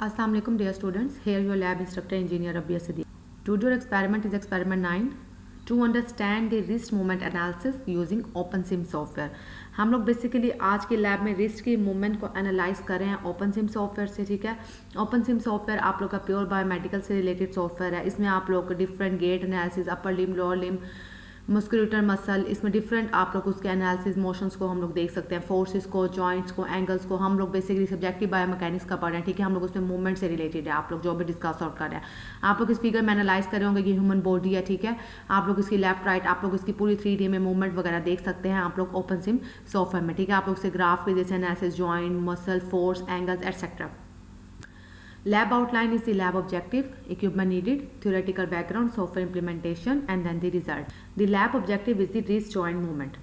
Assalamu alaikum dear students. Here your lab instructor engineer Rabia Siddiq. Today experiment is experiment 9 to understand the wrist movement analysis using OpenSim software. हम लोग basically आज के lab में wrist की movement को analyse कर रहे हैं OpenSim सॉफ्टवेयर से. ठीक है, OpenSim सॉफ्टवेयर आप लोग का प्योर बायोमेडिकल से रिलेटेड सॉफ्टवेयर है. इसमें आप लोग डिफरेंट गेट एनालिसिस, अपर लिम, लोअर लिम, मस्कुलेटर मसल, इसमें डिफरेंट आप लोग उसके एनालिसिस, मोशंस को हम लोग देख सकते हैं, फोर्सेस को, जॉइंट्स को, एंगल्स को. हम लोग बेसिकली सब्जेक्टिव बायोमैकेनिक्स का पढ़ रहे हैं. ठीक है, हम लोग उसमें मूवमेंट से रिलेटेड है. आप लोग जो भी डिस्कस आउट कर रहे हैं, आप लोग इस फिगर में एनालाइज कर रहे होंगे. ये ह्यूमन बॉडी है. ठीक है, आप लोग इसकी लेफ्ट राइट आप लोग इसकी पूरी 3D में मूवमेंट वगैरह देख सकते हैं आप लोग OpenSim सॉफ्टवेयर में. ठीक है, आप लोग से ग्राफ के जैसे analysis, joint, muscle, force, angles etcetera. Lab outline is the lab objective, equipment needed, theoretical background, software implementation, and then the result. The lab objective is the wrist joint movement.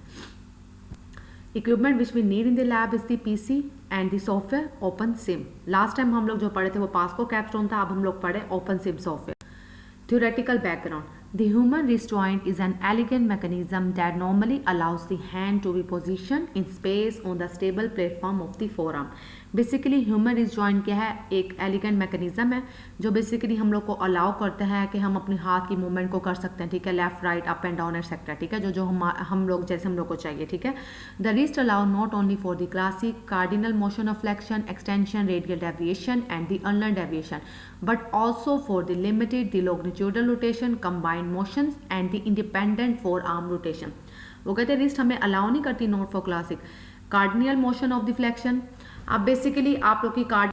Equipment which we need in the lab is the PC and the software OpenSim. Last time हम लोग जो पढ़े थे वो Pasco Capstone था, अब हम लोग पढ़े OpenSim software. Theoretical background. The human wrist joint is an elegant mechanism that normally allows the hand to be positioned in space on the stable platform of the forearm. Basically human wrist joint क्या है, एक elegant mechanism है जो basically हम लोग को allow करता है कि हम अपने हाथ की मूवमेंट को कर सकते हैं. ठीक है, left right, up and down etcetera. ठीक है, जो हम लोग जैसे हम लोग को चाहिए. ठीक है, the wrist allow not only for the classic cardinal motion of flexion, extension, radial deviation and the ulnar deviation, but also for the limited the longitudinal rotation, combined motions and the independent four arm rotation. वो कहते हैं wrist हमें allow नहीं करती not for classic cardinal motion of the flexion. अब basically आप लोग की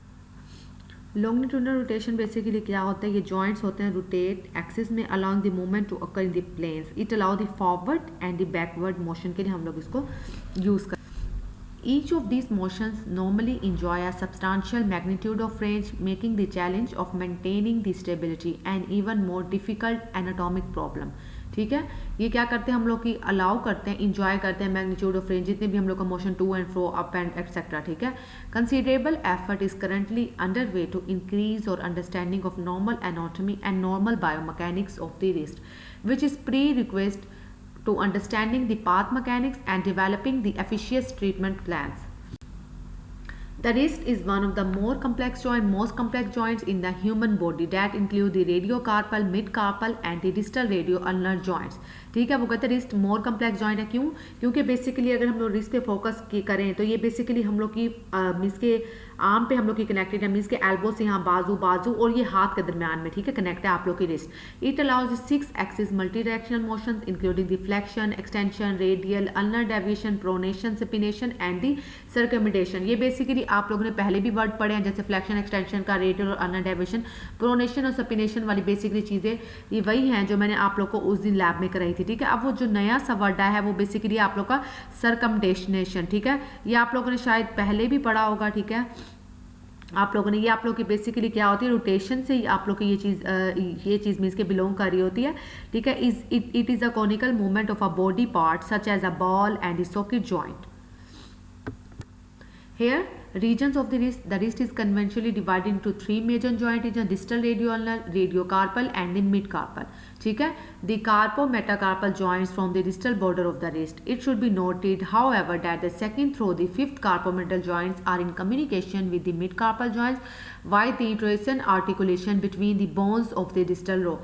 लॉन्गिट्यूडनल रोटेशन बेसिकली क्या होता है, ये जॉइंट्स होते हैं रोटेट एक्सिस में along the movement to occur in the planes. It allow the forward and the backward motion के लिए हम लोग इसको यूज कर. Each of these motions normally enjoy a substantial magnitude of range, making the challenge of maintaining the stability an even more difficult anatomic problem. ठीक है, ये क्या करते हैं हम लोग की अलाउ करते हैं, इंजॉय करते हैं मैग्नीट्यूड ऑफ रेंज, जितने भी हम लोग का motion to and fro, up and etcetera. ठीक है, considerable effort is currently under way to increase our understanding of normal anatomy and normal biomechanics of the wrist, which is pre request to understanding the path mechanics and developing the efficacious treatment plans. The wrist is one of the most complex joints in the human body that include the radiocarpal, midcarpal and the distal radioulnar joints. ठीक है, वो कहते हैं wrist मोर complex joint है. क्यों? क्योंकि basically अगर हम लोग रिस्ट पे फोकस करें तो ये बेसिकली हम लोग की मीन्स के आर्म पे हम लोग की कनेक्टेड है, मीन्स के एल्बो से यहाँ बाजू और ये हाथ के दरमियान में. ठीक है, कनेक्ट है आप लोग की wrist. It allows 6 axis multi directional motion including the flexion, extension, radial, ulnar deviation, pronation, supination and the circumduction. ये बेसिकली आप लोगों ने पहले भी वर्ड पढ़े हैं, जैसे फ्लेक्शन, एक्सटेंशन का, रेडियल और अल्नर डेविएशन, प्रोनेशन और सपिनेशन वाली बेसिकली चीज़ें ये वही हैं जो मैंने आप लोग को उस दिन लैब में कराई थी. ठीक है, अब वो जो नया सा वर्ड है वो बेसिकली आप लोग का सर्कमडेशनेशन. ठीक है, ये आप लोगों ने शायद पहले भी पढ़ा होगा. ठीक है, आप लोगों ने ये आप लोग की बेसिकली क्या होती है, रोटेशन से आप लोग की ये चीज़ मीन्स के बिलोंग कर रही होती है. ठीक है, it is a conical movement of a body part such as a ball and the socket joint. Here, regions of the wrist is conventionally divided into 3 major joint regions: distal radioulnar, radiocarpal and the midcarpal. ठीक है, the carpo-metacarpal joints from the distal border of the wrist. It should be noted, however, that the second through the fifth carpometal joints are in communication with the midcarpal joints via the interosseous articulation between the bones of the distal row.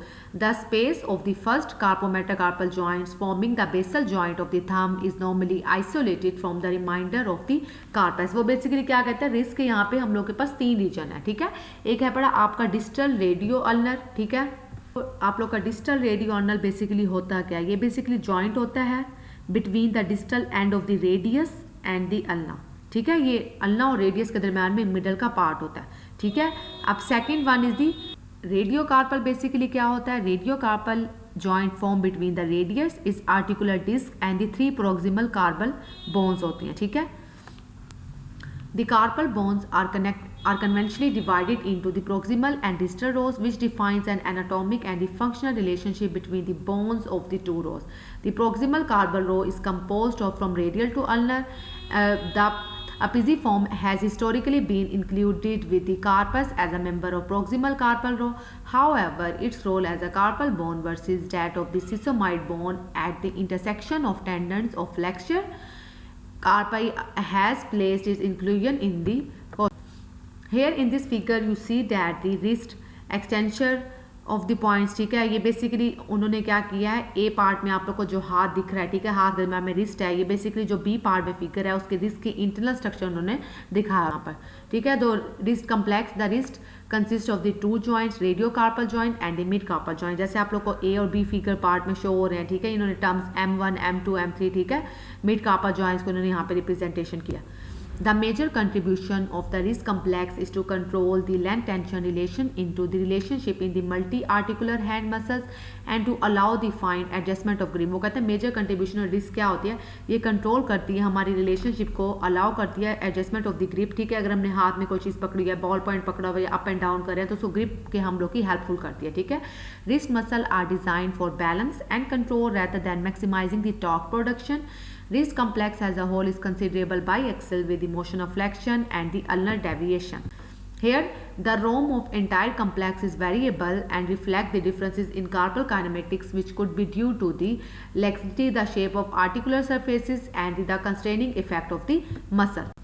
The space of the first carpo-metacarpal joints forming the basal joint of the thumb is normally isolated from the remainder of the carpus. वो basically क्या कहते हैं, wrist के यहाँ पे हम लोग के पास 3 रीजन है. ठीक है, एक है पड़ा आपका डिस्टल रेडियोअल्नर. ठीक है, तो आप लोग का डिस्टल रेडियोअल्नर बेसिकली होता क्या है, ये बेसिकली जॉइंट होता है between the distal end of the radius and the ulna. ठीक है, ये अल्ना और रेडियस के दरम्यान में मिडल का पार्ट होता है. ठीक है, अब second one is the radiocarpal. Basically क्या होता है, radiocarpal joint form between the radius is articular disc and the 3 proximal carpal bones होती हैं. ठीक है, the carpal bones are conventionally divided into the proximal and distal rows, which defines an anatomic and the functional relationship between the bones of the two rows. The proximal carpal row is composed of from radial to ulnar. The apiciform has historically been included with the carpus as a member of proximal carpal row. However, its role as a carpal bone versus that of the sesamoid bone at the intersection of tendons of flexure carpi has placed its inclusion in the here in this figure you see that the wrist extension of the points, ठीक है, ये basically उन्होंने क्या किया है, ए part में आप लोग को जो हाथ दिख रहा है, ठीक है, हाथ दरम्यान में रिस्ट है, ये बेसिकली जो बी पार्ट में फिगर है उसके रिस्ट की इंटरनल स्ट्रक्चर उन्होंने दिखाया यहाँ पर, ठीक है। दो wrist complex, the wrist consist of the two joints, radio carpal joint and the mid carpal joint, जैसे आप लोग को ए और बी फिगर पार्ट में शो हो रहे हैं, ठीक है। इन्होंने टर्म्स M1 M2 M3, ठीक है, मिड कार्पल जॉइंट्स को इन्होंने यहाँ पे रिप्रेजेंटेशन किया। The major contribution of the wrist complex is to control the length-tension relation into the relationship in the multi-articular hand muscles and to allow the fine adjustment of grip। वो कहते हैं major contribution of wrist क्या होती है, ये control करती है हमारी रिलेशनशिप को, अलाउ करती है एडजस्टमेंट ऑफ द ग्रिप, ठीक है। अगर हमने हाथ में कोई चीज़ पकड़ी है, बॉल पॉइंट पकड़ा हुआ है, अप एंड डाउन कर रहे हैं, तो उसको ग्रिप के हम लोग की हेल्पफुल करती है, ठीक है। Wrist muscle are design for balance and control rather than maximizing the torque production। Wrist complex as a whole is considerable biaxial with the motion of flexion and the ulnar deviation. Here, the ROM of entire complex is variable and reflect the differences in carpal kinematics, which could be due to the laxity, the shape of articular surfaces, and the constraining effect of the muscle.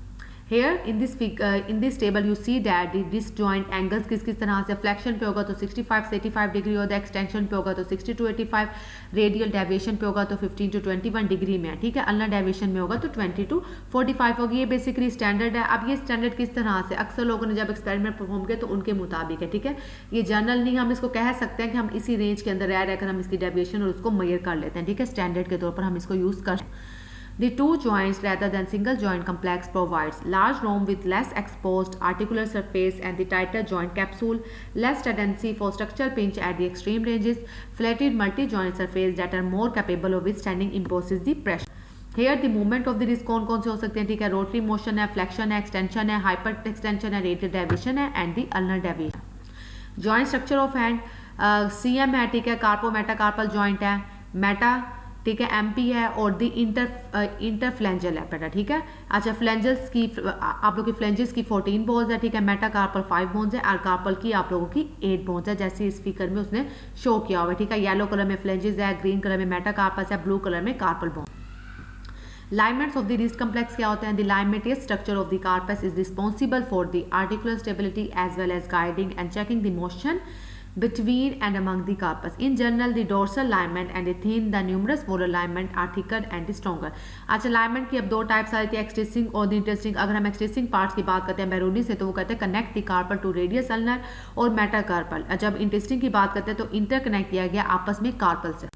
Here in this table you see that the wrist joint angles किस तरह से flexion पे होगा तो 65 से 85 degree होगा, extension पे होगा तो 60 to 85, रेडियल डेविएशन पे होगा तो 15 to 21 डिग्री में है, ठीक है। अल्नर डेविएशन में होगा तो 20 to 45 होगी। ये बेसिकली स्टैंडर्ड है। अब ये स्टैंडर्ड किस तरह से, अक्सर लोगों ने जब एक्सपेरिमेंट परफॉर्म किया तो उनके मुताबिक है, ठीक है। ये जनरल नहीं, हम इसको कह सकते हैं कि हम इसी रेंज के अंदर रह रहकर हम इसकी डेविएशन और उसको मेजर कर लेते हैं, ठीक है। स्टैंडर्ड के तौर पर हम इसको यूज़ कर The two joints rather than single joint complex provides large ROM with less exposed articular surface and the tighter joint capsule, less tendency for structural pinch at the extreme ranges, flattened multi-joint surface that are more capable of withstanding imposes the pressure। Here the movement of the wrist कौन से हो सकते हैं, ठीक है। Rotary motion है, flexion है, extension है, हाइपर एक्सटेंशन है, रेडियल डेविएशन है and the ulnar deviation. Joint structure of hand CM है, ठीक है, कार्पो मेटाकार्पल जॉइंट है, मेटा, ठीक है, MP है, और दी इंटरफ्लेंजल है, ठीक है। अच्छा, फ्लेंजल्स की आप लोग की फ्लेंजेस की 14 बोन्स है, ठीक है। मेटाकार्पल 5 बोन्स है और कार्पल की आप लोगों की 8 बोन्स है, जैसे इस फिगर में उसने शो किया हुआ है, ठीक है। येलो कलर में फ्लेंजेस है, ग्रीन कलर में मेटाकार्पस है, ब्लू कलर में carpal bone. Ligaments of the wrist complex क्या होते हैं? The ligamentous structure of the carpus is responsible for the articular stability as well as guiding and checking the motion between and among the carpus. In general, the dorsal ligament and the thin, the numerous molar ligament are thicker and stronger। अच्छा, ligament की अब दो types आ रही थी, एक्सटेंसिंग और interesting. अगर हम एक्सटेंसिंग parts की बात करते हैं बैरूनी से, तो वो कहते हैं connect the carpal to radius ulnar और मेटाकार्पल। जब इंटरेस्टिंग की बात करते हैं तो इंटरकनेक्ट किया गया आपस में कार्पल से।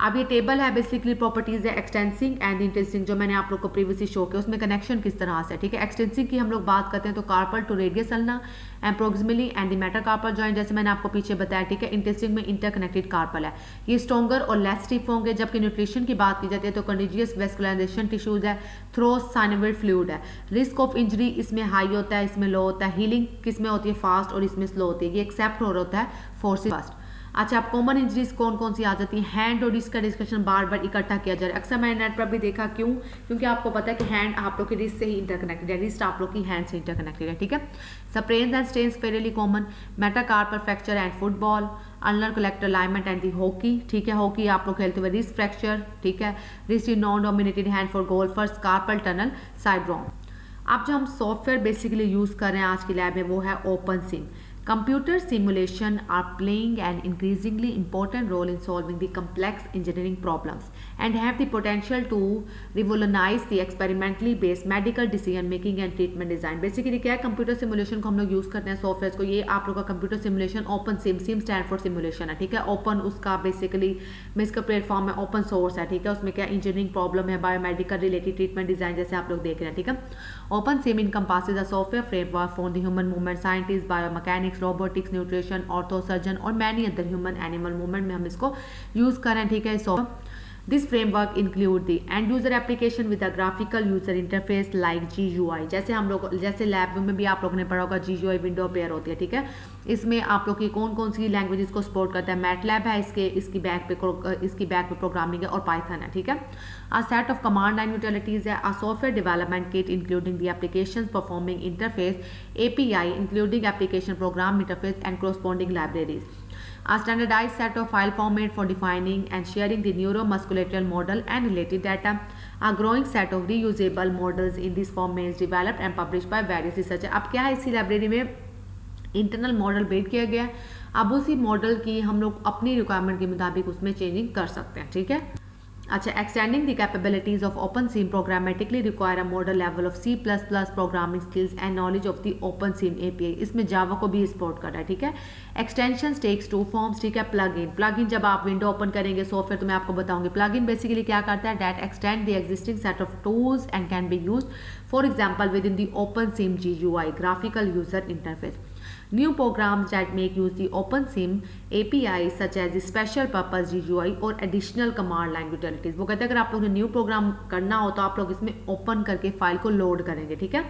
अब ये टेबल है, बेसिकली प्रॉपर्टीज है एक्सटेंसिंग एंड इंटरेस्टिंग, जो मैंने आप लोग को प्रीवियसली शो किया, उसमें कनेक्शन किस तरह से, ठीक है। एक्सटेंसिंग की हम लोग बात करते हैं तो carpal to radius ulna and proximally and the metacarpal joint, जैसे मैंने आपको पीछे बताया, ठीक है। इंटरेस्टिंग में इंटरकनेक्टेड कार्पल है, ये स्ट्रॉन्गर और लेस स्टिफ होंगे। जबकि न्यूट्रिशन की बात की जाती है तो कंटिन्यूअस वेस्कुलराइजेशन टिश्यूज है, थ्रोस साइनोविड फ्लूइड है। रिस्क ऑफ इंजरी इसमें हाई होता है, इसमें लो होता है। हीलिंग किस में होती है, फास्ट, और इसमें स्लो होती है। ये एक्सेप्ट हो रहा होता है फोर्सेस फास्ट। अच्छा, अब कॉमन इंजरीज कौन सी आ जाती हैं? हैंड और रिस्ट का डिस्कशन बार बार इकट्ठा किया जा रहा है। अक्सर मैंने नेट पर भी देखा, क्यों? क्योंकि आपको पता है कि हैंड आप लोग की रिस्ट से ही इंटरकनेक्टेड है, रिस्ट आप लोग की हैंड से इंटरकनेक्टेड है, ठीक है। Sprains and strains fairly common, metacarpal fracture and football, ulnar collateral ligament and the hockey, ठीक है। हॉकी आप लोग खेलते हुए रिस्ट फ्रैक्चर, ठीक है। Wrist in non dominated hand for golfers, carpal tunnel syndrome. अब जो हम सॉफ्टवेयर बेसिकली यूज़ कर रहे हैं आज की लैब में वो है OpenSim। Computer simulation are playing an increasingly important role in solving the complex engineering problems and have the potential to revolutionize the experimentally based medical decision making and treatment design। Basically क्या है, computer simulation को हम लोग use करते हैं software को। ये आप लोग का computer simulation OpenSim, SIM stand for simulation है, ठीक है। ओपन उसका बेसिकली में इसका प्लेटफॉर्म है, ओपन सोर्स है, ठीक है। उसमें क्या इंजीनियरिंग प्रॉब्लम है, बायोमेडिकल रिलेटेड ट्रीटमेंट डिजाइन, जैसे आप लोग देख रहे हैं, ठीक है। OpenSim encompasses a software framework for the human movement scientists, biomechanics, robotics, nutrition, orthosurgeon और many other human animal movement में हम इसको यूज़ करें, ठीक है। So this framework include the and user application with a graphical user interface like GUI। जैसे lab में भी आप लोगों ने पढ़ा होगा GUI विंडो पेयर होती है, ठीक है। इसमें आप लोग की कौन सी लैंग्वेजेस को सपोर्ट करता है? मैटलैब है, इसकी बैक पे प्रोग्रामिंग है और पाइथन है, ठीक है। A set of command line utilities है, a software development kit including the applications performing interface, API including application program interface and corresponding libraries. A standardized set of file format for defining and sharing the neuromuscular model and related data. A growing set of reusable models in this form is developed and published by various researchers. अब क्या है, इसी library में internal model build किया गया है, अब उसी मॉडल की हम लोग अपनी रिक्वायरमेंट के मुताबिक उसमें चेंजिंग कर सकते हैं, ठीक है। अच्छा, extending the capabilities of OpenSIM programmatically require a model level of C++ programming skills and knowledge of the OpenSIM API। इसमें जावा को भी सपोर्ट कर रहा है, ठीक है। एक्सटेंशन टेक्स टू फॉर्म्स, ठीक है। प्लग इन जब आप विंडो ओपन करेंगे सॉफ्टवेयर तो मैं आपको बताऊंगी। प्लग इन बेसिकली क्या करता है, that extend the existing set of tools and can be used for example with in the OpenSIM GUI graphical user interface. New programs that make use the OpenSIM API such as the special purpose GUI or additional command line utilities। वो कहते हैं अगर आप लोग ने new program करना हो तो आप लोग इसमें ओपन करके फाइल को लोड करेंगे, ठीक है।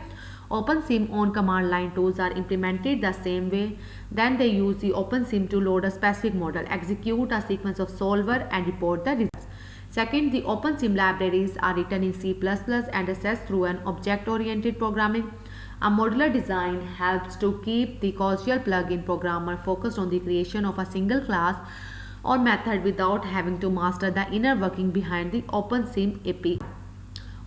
OpenSIM on command line tools are implemented the same way. Then they use the OpenSIM to load a specific model, execute a sequence of solver and report the results. Second, the OpenSIM libraries are written in C++ and assessed through an object-oriented programming. A modular design helps to keep the casual plug-in programmer focused on the creation of a single class or method without having to master the inner working behind the OpenSIM API.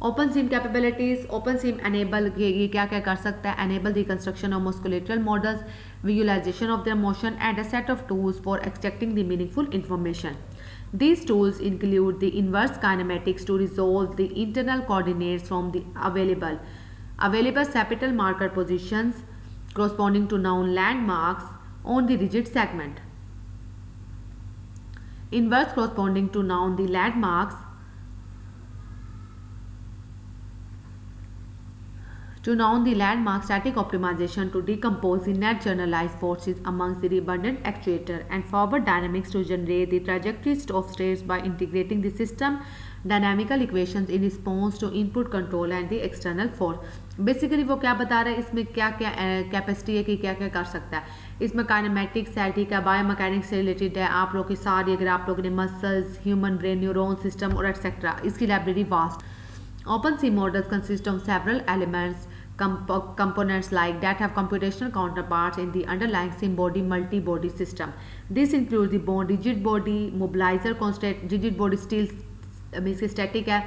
OpenSIM capabilities, OpenSIM enable ये क्या क्या कर सकता है, enable the construction of musculatal models, visualization of their motion and a set of tools for extracting the meaningful information. These tools include the inverse kinematics to resolve the internal coordinates from the available capital marker positions corresponding to known landmarks on the rigid segment. Inverse corresponding to known the landmarks static optimization to decompose the net generalized forces amongst the redundant actuator and forward dynamics to generate the trajectories of states by integrating the system dynamical equations in response to input control and the external force। Basically वो क्या बता रहा है, इसमें क्या क्या capacity है कि क्या क्या कर सकता है। इसमें काइनेमेटिक्स है, ठीक है, बायोमैकेनिक्स से रिलेटेड है, आप लोग की सारी अगर आप लोगों ने muscles, human brain, neuron system और एक्सेट्रा, इसकी library vast. OpenSIM models consist of several elements, components like that have computational counterparts in the underlying SIM body multi-body system. This includes the bond, rigid body, mobilizer, constant, rigid body still means static है,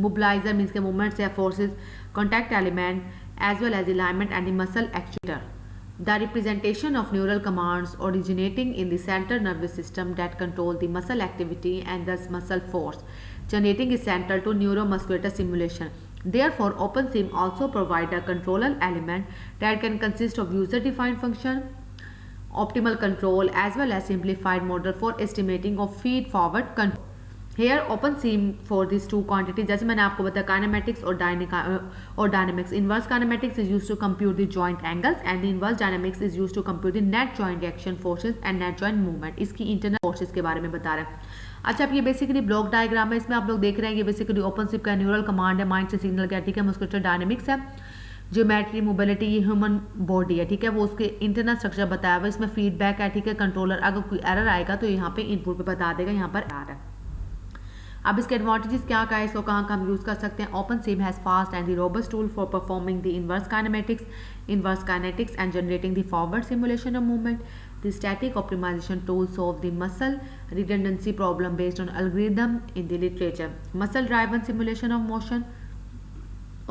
mobilizer means के movements या forces, contact element as well as alignment and the muscle actuator. The representation of neural commands originating in the central nervous system that control the muscle activity and thus muscle force generating is central to neuromuscular simulation. Therefore, OpenSIM also provide a controller element that can consist of user-defined function, optimal control as well as simplified model for estimating of feed-forward control. Here OpenSIM for these two quantities, जैसे मैंने आपको बताया kinematics और dynamics. Inverse kinematics is used to compute the joint angles and the inverse dynamics is used to compute the net joint reaction forces and net joint movement. इसकी internal forces के बारे में बता रहा है। अच्छा, अब ये बेसिकली ब्लॉक डायग्राम है, इसमें आप लोग देख रहे हैं ये बेसिकली OpenSIM का न्यूरल कमांड है, माइंड से सिग्नल क्या, ठीक है, मस्कुलर डायनेमिक्स है, ज्योमेट्री, मोबिलिटी, ये ह्यूमन बॉडी है, ठीक है, वो उसके इंटरनल स्ट्रक्चर बताया हुआ, इसमें फीडबैक है, ठीक है, कंट्रोलर अगर कोई एरर आएगा तो यहाँ पे इनपुट पे बता देगा यहाँ पर एरर है। अब इसके एडवांटेजेस क्या क्या है, इसको कहाँ हम यूज़ कर सकते हैं। OpenSIM has fast and the robust tool for performing the inverse kinetics and generating the forward simulation of movement. The static optimization tool solve the muscle redundancy problem based on algorithm in the literature. Muscle driven simulation of motion.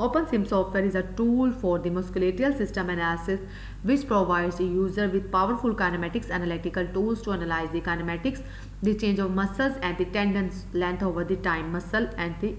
OpenSIM software is a tool for the musculoskeletal system analysis which provides the user with powerful kinematics analytical tools to analyze the kinematics, the change of muscles and the tendons length over the time, muscle and the